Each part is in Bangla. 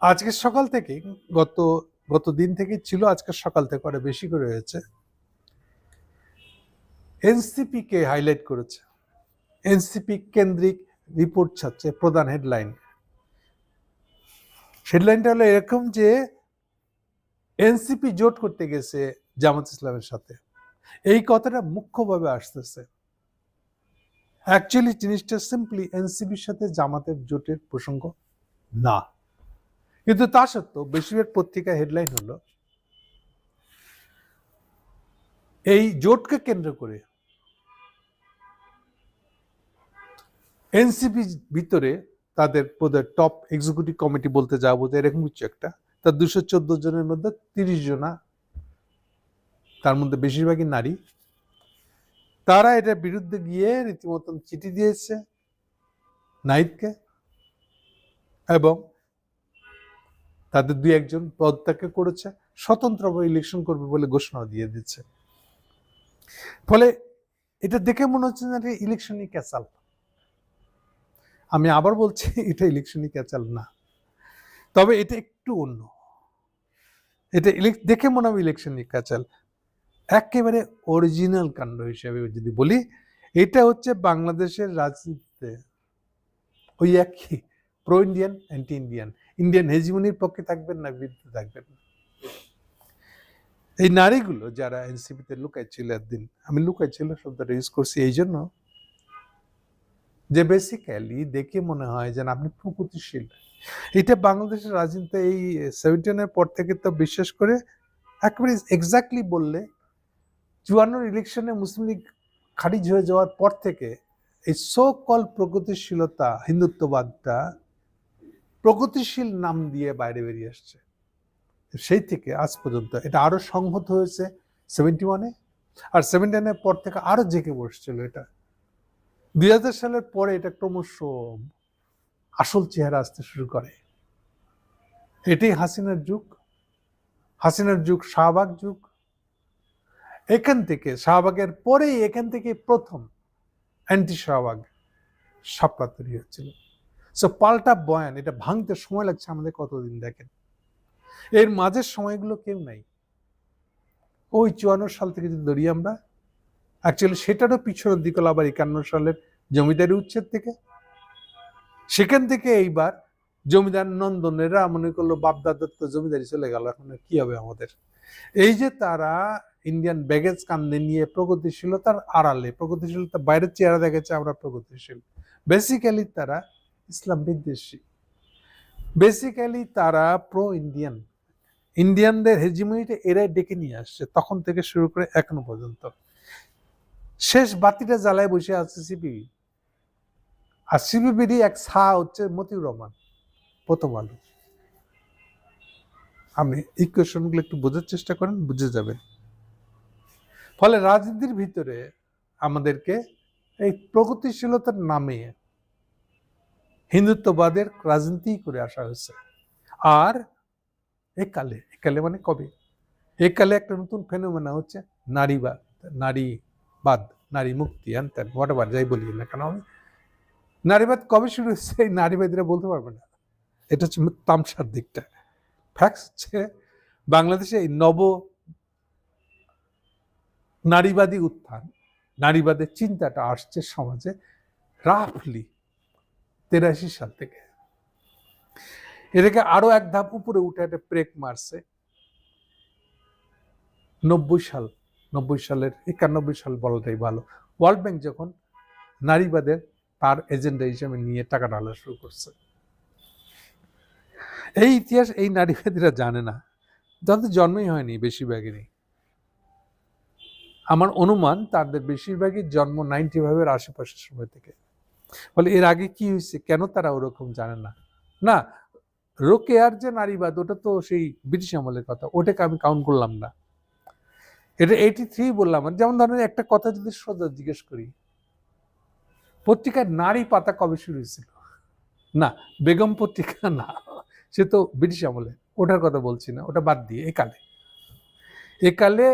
আজকের সকাল থেকে গত গত দিন থেকে ছিল, আজকের সকাল থেকে আরো বেশি করে হয়েছে। এনসিপি কে হাইলাইট করেছে, এনসিপি কেন্দ্রিক রিপোর্ট ছাড়ছে প্রধান হেডলাইন। হেডলাইনটা হলো এরকম যে এনসিপি জোট করতে গেছে জামাত ইসলামের সাথে, এই কথাটা মুখ্যভাবে আসতেছে। অ্যাকচুয়ালি জিনিসটা সিম্পলি এনসিপির সাথে জামাতের জোটের প্রসঙ্গ না, কিন্তু তা সত্ত্বেও বেশিরভাগ পত্রিকা হেডলাইন হলো এই জোটকে কেন্দ্র করে এনসিপি ভিতরে তাদের টপ এক্সিকিউটিভ কমিটি বলতে যা বোঝে এরকম কিছু একটা, তার 214 জনের মধ্যে 30 জনা, তার মধ্যে বেশিরভাগই নারী, তারা এটার বিরুদ্ধে গিয়ে রীতিমতন চিঠি দিয়েছে নাহিদকে এবং তাদের 2-1 পদত্যাগ করেছে, স্বতন্ত্রভাবে ইলেকশন করবে বলে ঘোষণা দিয়ে দিচ্ছে। ফলে এটা দেখে মনে হচ্ছে না এটা ইলেকশনই ক্যাচাল। আমি আবার বলছি এটা ইলেকশনই ক্যাচাল না, তবে এটা একটু অন্য। এটা দেখে মনে হবে ইলেকশনই ক্যাচাল, একেবারে অরিজিনাল কাণ্ড হিসেবে যদি বলি, এটা হচ্ছে বাংলাদেশের রাজনীতিতে ওই একই pro Indian anti Indian, Indian হেজিমনির পক্ষে থাকবেন না বিরুদ্ধে থাকবেন। এই নারীগুলো যারা এনসিপিতে লুকাইছিল একদিন, আমি লুকাইছিল শব্দটা ইউজ করছি এই জন্য যে বেসিক্যালি দেখে মনে হয় যেন আপনি প্রগতিশীল। এটা বাংলাদেশের রাজনীতিতে এই 71-এর পর থেকে তো বিশ্বাস করে একেবারে এক্স্যাক্টলি বললে 54 ইলেকশনে মুসলিম লীগ খারিজ হয়ে যাওয়ার পর থেকে এই সো কল প্রগতিশীলতা, হিন্দুত্ববাদটা প্রগতিশীল নাম দিয়ে বাইরে বেরিয়ে আসছে। সেই থেকে আজ পর্যন্ত এটা আরো সংহত হয়েছে 71-এ, আর 71-এর পর থেকে আরো জেগে বসছিল এটা। 2000 সালের পরে এটা ক্রমশ আসল চেহারা আসতে শুরু করে। এটাই হাসিনার যুগ, হাসিনার যুগ শাহবাগ যুগ। এখান থেকে শাহবাগের পরেই এখান থেকে প্রথম অ্যান্টি শাহবাগ সাপলা তৈরি হচ্ছিল। সো পাল্টা বয়ান, এটা ভাঙতে সময় লাগছে আমাদের কতদিন দেখেন। এর মাঝের সময়গুলো কেউ নাই। ওই 54 সাল থেকে যদি ধরি আমরা, অ্যাকচুয়ালি সেটারও পিছনের দিক হলো আবার 51 সালের জমিদারি উচ্ছেদ থেকে। সেখান থেকে এইবার জমিদার নন্দনেরা মনে করলো বাপদাদার তো জমিদারি চলে গেল, এখন কি হবে আমাদের। এই যে তারা ইন্ডিয়ান ব্যাগেজ কান্দে নিয়ে প্রগতিশীলতার আড়ালে, প্রগতিশীলতার বাইরের চেহারা দেখেছে আমরা প্রগতিশীল, বেসিক্যালি তারা ইসলাম বিদ্বেষী, বেসিক্যালি তারা প্রো ইন্ডিয়ান। ইন্ডিয়ানদের হেজিমনিটা এরাই ডেকে নিয়ে আসছে তখন থেকে শুরু করে এখনো পর্যন্ত। শেষ বাতিটা জ্বালায় বসে আছে সিপিবি, আর সিপিবিরই এক ছা হচ্ছে মতিউর রহমান, প্রথম আলো। আমি ইকুয়েশনগুলো একটু বোঝার চেষ্টা করেন, বুঝে যাবেন। ফলে রাজনীতির ভিতরে আমাদেরকে এই প্রগতিশীলতার নামে হিন্দুত্ববাদের রাজনীতি করে আসা হয়েছে। আর একালে মানে কবে? একালে একটা নতুন ফেনোমেনা হচ্ছে নারীবাদ, নারীবাদ, নারী মুক্তি, হোয়াট এভার যাই বলি না কেন। আমি নারীবাদ কবে শুরু হচ্ছে এই নারীবাদীরা বলতে পারবে না। এটা হচ্ছে তামসার দিকটা। ফ্যাক্টস হচ্ছে বাংলাদেশে এই নব নারীবাদী উত্থান, নারীবাদের চিন্তাটা আসছে সমাজে রাফলি 83 সাল থেকে। এটাকে আরো এক ধাপ উপরে উঠে একটা ব্রেক মারছে 90 সালের 91 সাল বলাটাই ভালো। ওয়ার্ল্ড ব্যাংক যখন নারীবাদের তার এজেন্ডা হিসেবে নিয়ে টাকা ঢালা শুরু করছে। এই ইতিহাস এই নারীবাদীরা জানে না, তাদের জন্মই হয়নি বেশিরভাগেরই। আমার অনুমান তাদের বেশিরভাগই জন্ম 95-এর আশেপাশের সময় থেকে। ফলে এর আগে কি হয়েছে, কেন তারা ওরকম জানে না। না, রোকেয়ার যে নারীবাদ ওটা তো সেই ব্রিটিশ আমলের কথা, ওটাকে আমি কাউন্ট করলাম না। এটা 83 বললাম। যেমন ধরেন একটা কথা যদি সোজা জিজ্ঞেস করি, পত্রিকার নারী পাতা কবে শুরু হয়েছিল? না, বেগম পত্রিকা না, সে তো ব্রিটিশ আমলে, ওটার কথা বলছি না, ওটা বাদ দিয়ে একালে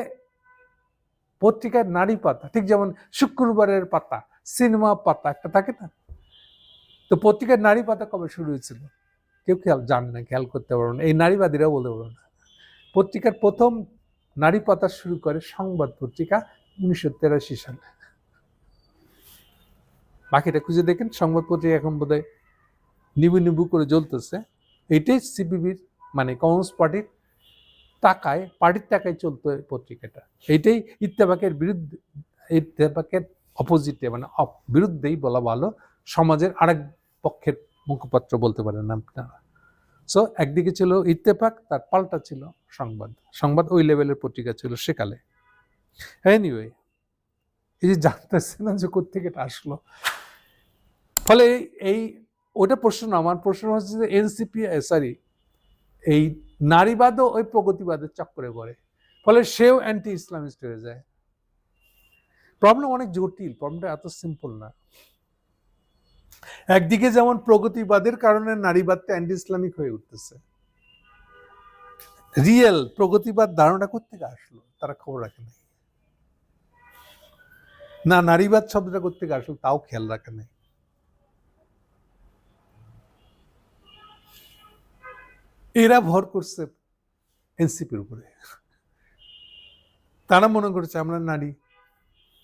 পত্রিকার নারী পাতা, ঠিক যেমন শুক্রবারের পাতা, সিনেমা পাতা একটা থাকে না, তো পত্রিকার নারী পাতা কবে শুরু হয়েছিল? কেউ জানে না, খেয়াল করতে পারবো না, এই নারীবাদীরাও বলতে পারবো না। পত্রিকার প্রথম নারী পাতা শুরু করে সংবাদ পত্রিকা 1983 সালে। বাকিটা খুঁজে দেখেন, সংবাদ পত্রিকা এখন বোধহয় নিবু নিবু করে জ্বলতেছে। এটাই সিপিবির মানে কমিউনিস্ট পার্টির টাকায়, পার্টির টাকায় চলতো এই পত্রিকাটা। এইটাই ইত্তেফাকের বিরুদ্ধে, ইত্তেফাকের অপোজিটে মানে বিরুদ্ধেই বলা ভালো, সমাজের আরেক পক্ষের মুখপাত্র বলতে পারেন আপনারা। সো একদিকে ছিল ইত্তেফাক, তার পাল্টা ছিল সংবাদ। সংবাদ ওই লেভেলের পত্রিকা ছিল সেকালে। এনিওয়ে, এই যে জানতেছিলাম যে কোত্থেকে এটা আসলো, ফলে এই ওটা প্রশ্ন না, আমার প্রশ্ন হচ্ছে যে এনসিপি এই নারীবাদও ওই প্রগতিবাদের চক্করে পড়ে, ফলে সেও অ্যান্টি ইসলামিস্ট হয়ে যায়। প্রবলেম অনেক জটিল, প্রবলেমটা এত সিম্পল না। একদিকে যেমন প্রগতিবাদের কারণে নারীবাদটা অ্যান্টি ইসলামিক হয়ে উঠতেছে, রিয়েল প্রগতিবাদ ধারণা কোত্থেকে আসলো তারা খবর রাখে নাই, না নারীবাদ শব্দটা কোত্থেকে আসলো তাও খেয়াল রাখে নাই। এরা ভর করছে এনসিপির উপরে। তারা মনে করছে আমরা নারী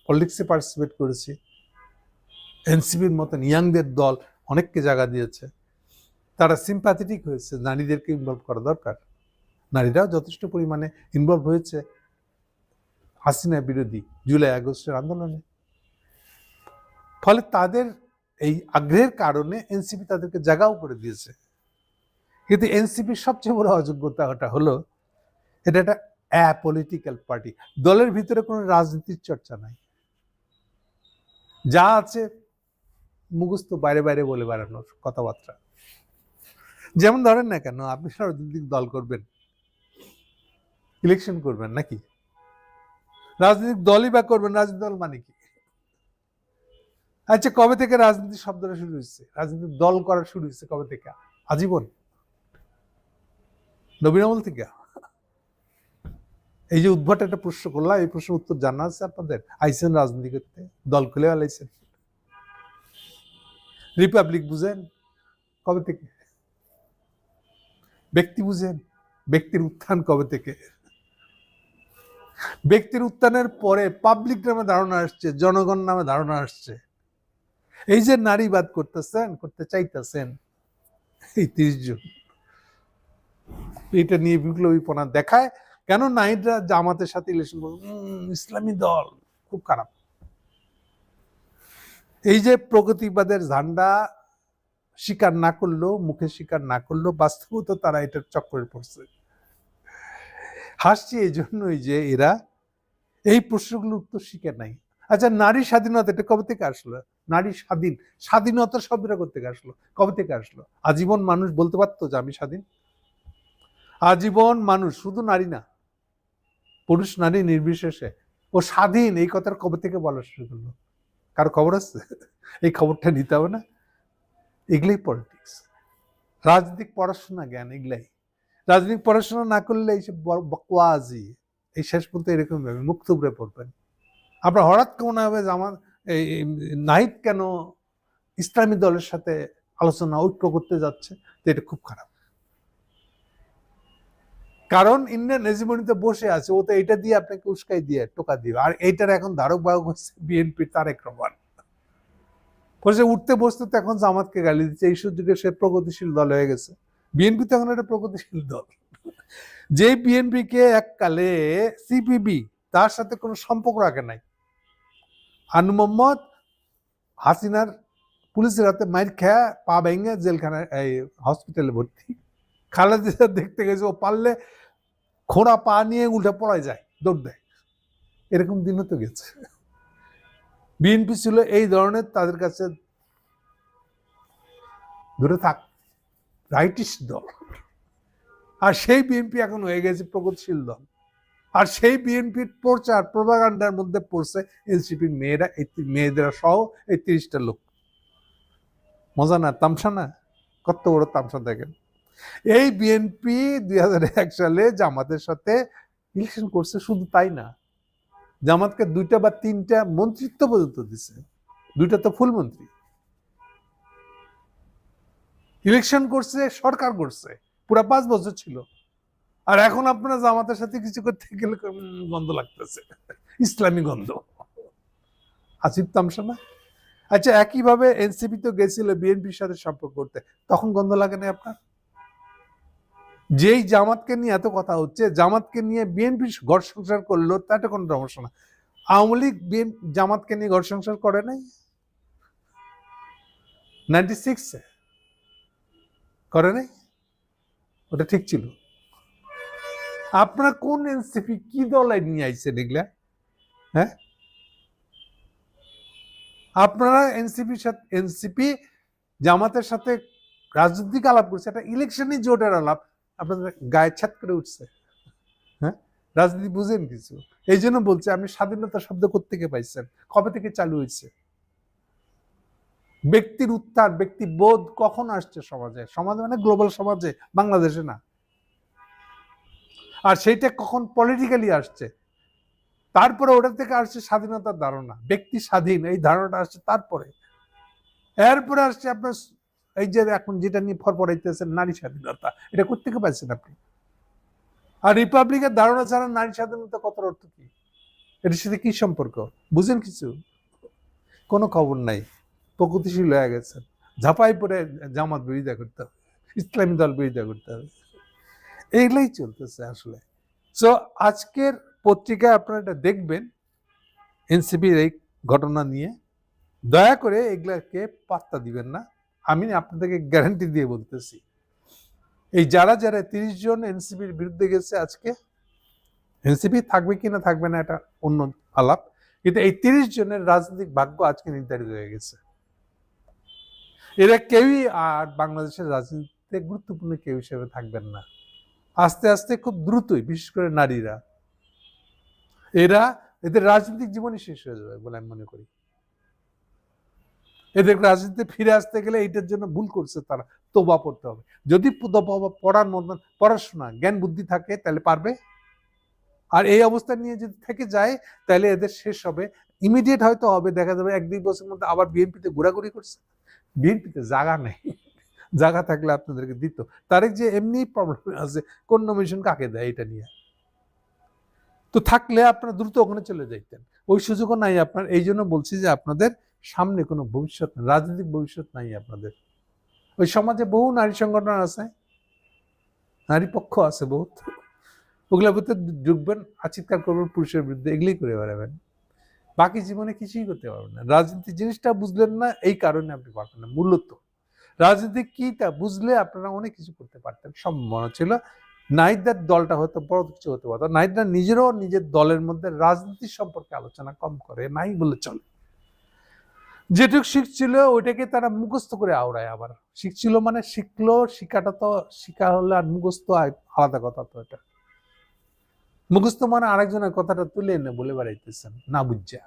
পলিটিক্সে পার্টিসিপেট করেছি, এনসিপির মতন ইয়াংদের দল অনেককে জায়গা দিয়েছে, তারা সিম্প্যাথেটিক হয়েছে, নারীদেরকে ইনভলভ করা দরকার। নারীরাও যথেষ্ট পরিমাণে ইনভলভ হয়েছে হাসিনা বিরোধী জুলাই আগস্টের আন্দোলনে। ফলে তাদের এই আগ্রহের কারণে এনসিপি তাদেরকে জায়গাও করে দিয়েছে। কিন্তু এনসিপির সবচেয়ে বড় অযোগ্যতাটা হলো এটা একটা অ্যাপলিটিক্যাল পার্টি, দলের ভিতরে কোনো রাজনীতির চর্চা নাই, যা আছে মুখস্থ বাইরে বাইরে বলে বেড়ানোর কথাবার্তা। যেমন ধরেন না কেন, আপনি রাজনৈতিক দল করবেন, ইলেকশন করবেন নাকি, রাজনৈতিক দলই বা করবেন, রাজনৈতিক দল মানে কি? আচ্ছা, কবে থেকে রাজনীতি শব্দটা শুরু হয়েছে, রাজনৈতিক দল করা শুরু হয়েছে কবে থেকে? আজীবন, নবীন আমল থেকে। এই যে উদ্ভট একটা প্রশ্ন করলাম, এই প্রশ্নের উত্তর জানা আছে আপনাদের? আইসেন রাজনীতি করতে, দল খুলে আলাইছেন, রিপাবলিক বুঝেন কবে থেকে? ব্যক্তি বুঝেন, ব্যক্তির উত্থান কবে থেকে? ব্যক্তির উত্থানের পরে পাবলিক নামে ধারণা আসছে, জনগণ নামে ধারণা আসছে। এই যে নারীবাদ করতেছেন, করতে চাইতেছেন এই 30 জন, এটা নিয়ে বিপ্লবীপনা দেখায় কেন? নারীরা জামাতের সাথে ইলেকশন করবে, ইসলামী দল খুব খারাপ। এই যে প্রগতিবাদের ঝান্ডা স্বীকার না করলেও, মুখে স্বীকার না করলেও, বাস্তবত তারা এটার চক্করে পড়ছে। হাসছি এই জন্যই যে এরা এই প্রশ্নগুলোর উত্তর শিখে নাই। আচ্ছা, নারী স্বাধীনতা এটা কবে থেকে আসলো? নারী স্বাধীনতা শব্দটা কোথা থেকে আসলো, কবে থেকে আসলো? আজীবন মানুষ বলতে পারতো যে আমি স্বাধীন? আজীবন মানুষ, শুধু নারী না, পুরুষ নারী নির্বিশেষে ও স্বাধীন, এই কথার কবে থেকে বলা শুরু করলো? কারো খবর আছে? এই খবরটা নিতে হবে না? এগুলাই পলিটিক্স, রাজনৈতিক পড়াশোনা, জ্ঞান এগুলাই। রাজনৈতিক পড়াশোনা না করলে এইসব বকওয়াজি, এই শেষ পর্যন্ত এরকম ভাবে মুখ থুবড়ে পড়বেন। আপনার হঠাৎ কেমন হবে যে আমার এই নাহিদ কেন ইসলামী দলের সাথে আলোচনা ঐক্য করতে যাচ্ছে, তো এটা খুব খারাপ। কারণ ইন্ডিয়ান হেজিমনিতে বসে আছে, ও তো এটা দিয়ে আপনাকে উস্কাই দিয়ে টোকা দিবে। আর এইটার এখন ধারক বাহক হচ্ছে বিএনপির তারেক রহমান। বসে উঠতে বসতে তো এখন জামাতকে গালি দিচ্ছে, এই সুযোগে সে প্রগতিশীল দল হয়ে গেছে। বিএনপি তো এখন একটা প্রগতিশীল দল। যে বিএনপি কে এককালে সিপিবি তার সাথে কোনো সম্পর্ক রাখে নাই, আনু মোহাম্মদ হাসিনার পুলিশের হাতে মাইর খেয়া পা ভেঙে জেলখানায়, এই হসপিটালে ভর্তি। খালেদা দেখতে গেছে, ও পারলে খোঁড়া পা নিয়ে উল্টে পড়ায় যায়, দৌড় দেয়, এরকম দিনও তো গেছে। বিএনপি ছিল এই ধরনের, তাদের কাছে দূরে থাক রাইটিস্ট দল। আর সেই বিএনপি এখন হয়ে গেছে প্রগতিশীল দল। আর সেই বিএনপির প্রচার প্রোপাগান্ডার মধ্যে পড়ছে এনসিপির মেয়েরা, এই মেয়েদের সহ এই 30টা লোক। মজা না, তামসা না? কত বড় তামসা দেখেন। এই বিএনপি 2001 সালে জামাতের সাথে ইলেকশন করছে, শুধু তাই না, জামাতকে 2টা বা 3টা মন্ত্রিত্ব পর্যন্ত দিছে, 2টা তো ফুল মন্ত্রী। ইলেকশন করছে সরকার করছে, পুরা 5 বছর ছিল। আর এখন আপনারা জামাতের সাথে কিছু করতে গেলে গন্ধ লাগতেছে, ইসলামী গন্ধ। আসিফ তামসা না? আচ্ছা, একইভাবে এনসিপি তো গেছিল বিএনপির সাথে সম্পর্ক করতে, তখন গন্ধ লাগে না আপনার? যেই জামাতকে নিয়ে এত কথা হচ্ছে, জামাতকে নিয়ে বিএনপি ঘর সংসার করলো, তাতে কোনো সমস্যা না। আওয়ামী লীগ জামাতকে নিয়ে ঘর সংসার করে নাই 96-এ? করে নাই? ওটা ঠিক ছিল। আপনারা কোন এনসিপি কি দলাই নিয়ে আইছেন এগুলা? হ্যাঁ, আপনারা এনসিপি জামাতের সাথে রাজনৈতিক আলাপ করছে, একটা ইলেকশনই জোটের আলাপ, আপনাদের গায়ে ছাত করে উঠছে। হ্যাঁ, রাজনীতি বুঝেন কিছু? এই জন্য বলছে, আপনি স্বাধীনতা শব্দ কোত্থেকে পাইছেন, কবে থেকে চালু হয়েছে? ব্যক্তির উত্থান, ব্যক্তি বোধ কখন আসছে সমাজে? সমাজে মানে গ্লোবাল সমাজে, বাংলাদেশে না। আর সেইটা কখন পলিটিক্যালি আসছে? তারপরে ওটা থেকে আসছে স্বাধীনতার ধারণা, ব্যক্তি স্বাধীন, এই ধারণাটা আসছে তারপরে। এরপরে আসছে আপনার এই যে এখন যেটা নিয়ে ফরফরাইতেছেন, নারী স্বাধীনতা, এটা কোত্থেকে পাইছেন আপনি? আর রিপাবলিকের ধারণা ছাড়া নারী স্বাধীনতা কথার অর্থ কি? এটার সাথে কি সম্পর্ক বুঝেন কিছু? কোনো খবর নাই, প্রগতিশীল হয়ে গেছেন, ঝাঁপাই পরে জামাত বিরোধিতা করতে হবে, ইসলামী দল বিরোধিতা করতে হবে, এইগুলাই চলতেছে আসলে। সো আজকের পত্রিকায় আপনারা এটা দেখবেন, এনসিপির এই ঘটনা নিয়ে। দয়া করে এগুলাকে পাত্তা দিবেন না, আমি আপনাদেরকে গ্যারান্টি দিয়ে বলতেছি। এই যারা 30 জন এনসিপির বিরুদ্ধে গেছে আজকে, এনসিপি থাকবে কিনা থাকবে না এটা অন্য আলাপ, কিন্তু এই 30 জনের রাজনৈতিক ভাগ্য আজকে নির্ধারিত হয়ে গেছে। এরা কেউই আর বাংলাদেশের রাজনীতিতে গুরুত্বপূর্ণ কেউ হিসেবে থাকবেন না। আস্তে আস্তে খুব দ্রুতই, বিশেষ করে নারীরা, এদের রাজনৈতিক জীবনই শেষ হয়ে যাবে বলে আমি মনে করি। এদের রাজনীতিতে ফিরে আসতে গেলে এইটার জন্য ভুল করছে তারা, তোবা পড়তে হবে। যদি পড়ার মতন পড়াশোনা জ্ঞান বুদ্ধি থাকে তাহলে পারবে। আর এই অবস্থা নিয়ে যদি থেকে যায় তাহলে এদের শেষ হবে, ইমিডিয়েট হয়তো হবে, দেখা যাবে 1-2 বছরের মধ্যে আবার বিএনপিতে ঘোরাঘুরি করছে। বিএনপিতে জায়গা নেই, জায়গা থাকলে আপনাদেরকে দিত। তারেক যে এমনি প্রবলেম আছে, কোন নমিনেশন কাকে দেয় এটা নিয়ে, তো থাকলে আপনারা দ্রুত ওখানে চলে যাইতেন। ওই সুযোগও নাই আপনার। এই জন্য বলছি যে আপনাদের সামনে কোনো ভবিষ্যৎ, রাজনৈতিক ভবিষ্যৎ নাই আপনাদের। ওই সমাজে বহু নারী সংগঠন আছে, নারী পক্ষ আছে বহুত, ওগুলোর ভিতরে ঢুকবেন, চিৎকার করবেন পুরুষের বিরুদ্ধে, এগুলোই করে বেড়াবেন, বাকি জীবনে কিছুই করতে পারবেন না। রাজনীতি জিনিসটা বুঝলেন না, এই কারণে আপনি পারবেন না। মূলত রাজনীতি কি তা বুঝলে আপনারা অনেক কিছু করতে পারতেন, সম্ভাবনা ছিল। নাহিদদার দলটা হয়তো বড় কিছু হতে পারতো। নাহিদদার নিজেরও নিজের দলের মধ্যে রাজনীতি সম্পর্কে আলোচনা কম করে, নাই বলে চলে। যেটুক শিখছিল ওইটাকে তারা মুখস্থ করে আওড়ায়। আবার শিখছিল মানে শিখলো, শিখাটা তো শিখা হলে আর মুখস্থ আলাদা কথা। তো এটা মুখস্থ মানে আরেকজনের কথাটা তুলে এনে বলে বেড়াইতেছেন না বুঝা,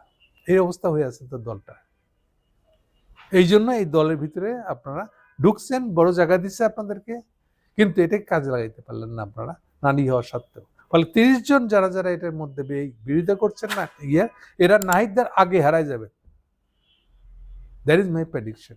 এই অবস্থা হয়ে আছে তো দলটা। এই জন্য এই দলের ভিতরে আপনারা ঢুকছেন, বড় জায়গা দিচ্ছে আপনাদেরকে, কিন্তু এটাকে কাজে লাগাইতে পারলেন না আপনারা, নারী হওয়া সত্ত্বেও। ফলে 30 জন যারা যারা এটার মধ্যে বিরোধিতা করছেন না, এরা নাহিদদের আগে হারাই যাবে। That is my prediction.